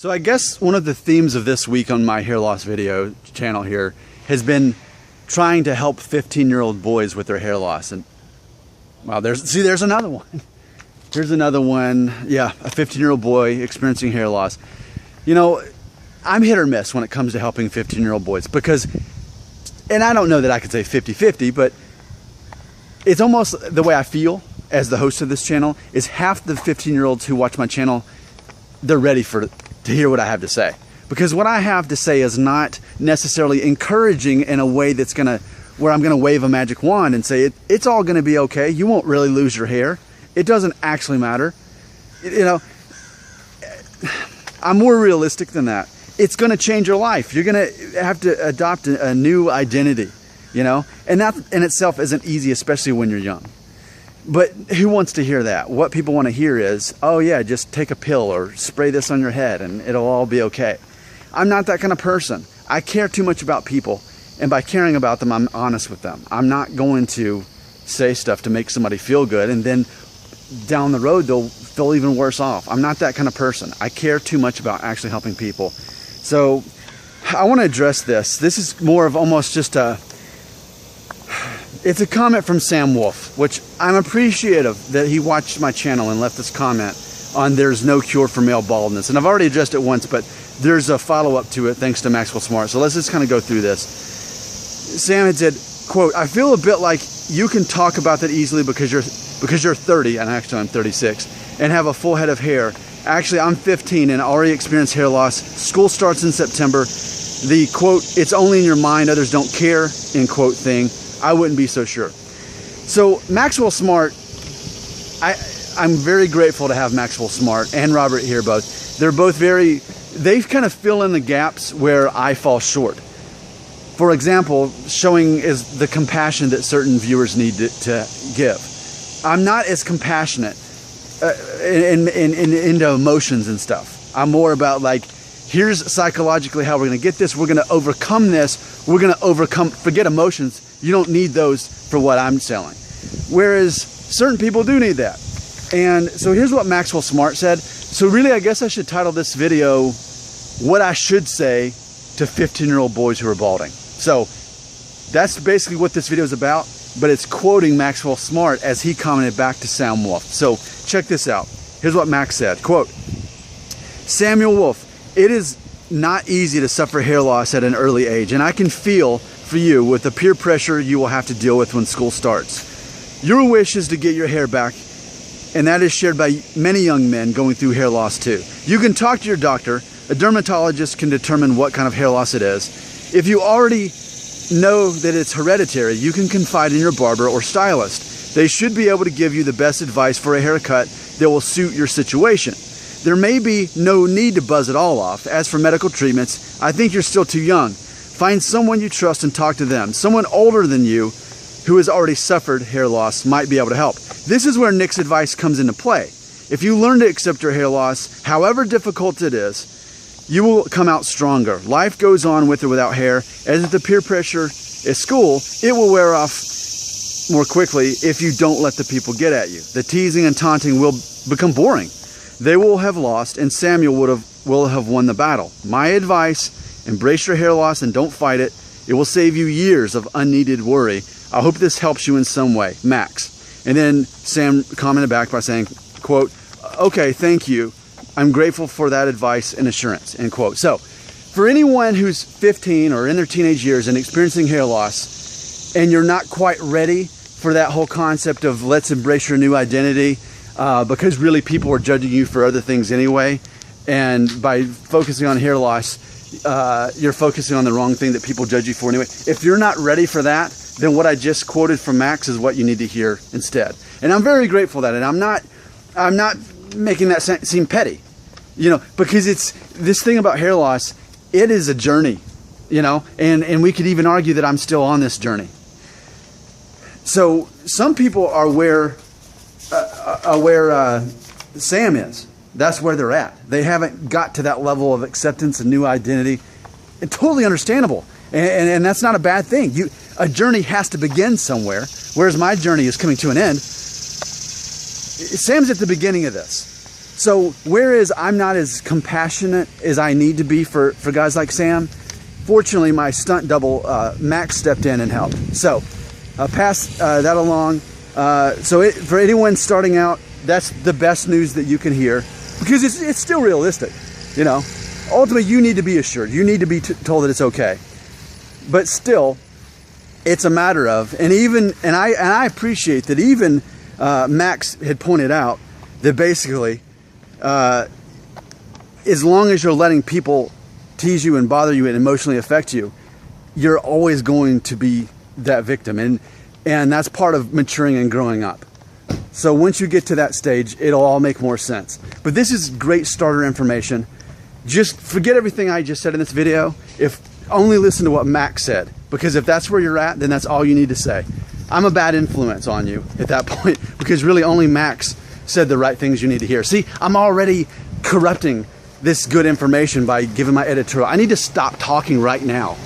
So I guess one of the themes of this week on my hair loss video channel here has been trying to help 15-year-old boys with their hair loss. And wow, there's another one. Here's another one. Yeah, a 15-year-old boy experiencing hair loss. You know, I'm hit or miss when it comes to helping 15-year-old boys because, and I don't know that I could say 50-50, but it's almost the way I feel as the host of this channel is half the 15-year-olds who watch my channel, they're ready to hear what I have to say. Because what I have to say is not necessarily encouraging in a way that's where I'm gonna wave a magic wand and say it's all gonna be okay. You won't really lose your hair. It doesn't actually matter. You know, I'm more realistic than that. It's gonna change your life. You're gonna have to adopt a new identity, you know? And that in itself isn't easy, especially when you're young. But who wants to hear that? What people want to hear is, oh yeah, just take a pill or spray this on your head and it'll all be okay. I'm not that kind of person. I care too much about people, and by caring about them, I'm honest with them. I'm not going to say stuff to make somebody feel good and then down the road they'll feel even worse off. I'm not that kind of person. I care too much about actually helping people. So I want to address this. This is more of almost just it's a comment from Sam Wolf, which I'm appreciative that he watched my channel and left this comment on there's no cure for male baldness. And I've already addressed it once, but there's a follow-up to it thanks to Maxwell Smart. So let's just kind of go through this. Sam had said, quote, I feel a bit like you can talk about that easily because you're 30, and actually I'm 36, and have a full head of hair. Actually, I'm 15 and already experienced hair loss. School starts in September. The quote, it's only in your mind, others don't care, end quote thing. I wouldn't be so sure. So Maxwell Smart, I'm very grateful to have Maxwell Smart and Robert here both. They're both they kind of fill in the gaps where I fall short. For example, showing is the compassion that certain viewers need to give. I'm not as compassionate into emotions and stuff. I'm more about like, here's psychologically how we're going to get this. We're going to overcome this. We're going to forget emotions. You don't need those for what I'm selling. Whereas certain people do need that. And so here's what Maxwell Smart said. So really, I guess I should title this video, What I Should Say to 15-year-old Boys Who Are Balding. So that's basically what this video is about, but it's quoting Maxwell Smart as he commented back to Sam Wolf. So check this out. Here's what Max said, quote, Samuel Wolf, it is not easy to suffer hair loss at an early age, and I can feel for you with the peer pressure you will have to deal with when school starts. Your wish is to get your hair back, and that is shared by many young men going through hair loss too. You can talk to your doctor. A dermatologist can determine what kind of hair loss it is. If you already know that it's hereditary, you can confide in your barber or stylist. They should be able to give you the best advice for a haircut that will suit your situation. There may be no need to buzz it all off. As for medical treatments, I think you're still too young. Find someone you trust and talk to them. Someone older than you who has already suffered hair loss might be able to help. This is where Nick's advice comes into play. If you learn to accept your hair loss, however difficult it is, you will come out stronger. Life goes on with or without hair. As if the peer pressure at school, it will wear off more quickly if you don't let the people get at you. The teasing and taunting will become boring. They will have lost, and Samuel will have won the battle. My advice, embrace your hair loss and don't fight it. It will save you years of unneeded worry. I hope this helps you in some way, Max. And then Sam commented back by saying, quote, okay, thank you. I'm grateful for that advice and assurance, end quote. So for anyone who's 15 or in their teenage years and experiencing hair loss, and you're not quite ready for that whole concept of let's embrace your new identity, because really people are judging you for other things anyway. And by focusing on hair loss, you're focusing on the wrong thing that people judge you for anyway. If you're not ready for that, then what I just quoted from Max is what you need to hear instead. And I'm very grateful for that. And I'm not making that seem petty, you know, because it's this thing about hair loss. It is a journey, you know, and we could even argue that I'm still on this journey. So some people are where Sam is. That's where they're at. They haven't got to that level of acceptance and new identity. And totally understandable. And that's not a bad thing. A journey has to begin somewhere, whereas my journey is coming to an end. Sam's at the beginning of this. So whereas I'm not as compassionate as I need to be for guys like Sam, fortunately my stunt double, Max, stepped in and helped. So pass that along. For anyone starting out, that's the best news that you can hear, because it's still realistic. You know, ultimately you need to be assured. You need to be told that it's okay. But still, it's a matter of, and I appreciate that even Max had pointed out that basically, as long as you're letting people tease you and bother you and emotionally affect you, you're always going to be that victim. And that's part of maturing and growing up. So once you get to that stage, it'll all make more sense. But this is great starter information. Just forget everything I just said in this video. Only listen to what Max said, because if that's where you're at, then that's all you need to say. I'm a bad influence on you at that point, because really only Max said the right things you need to hear. See, I'm already corrupting this good information by giving my editorial. I need to stop talking right now.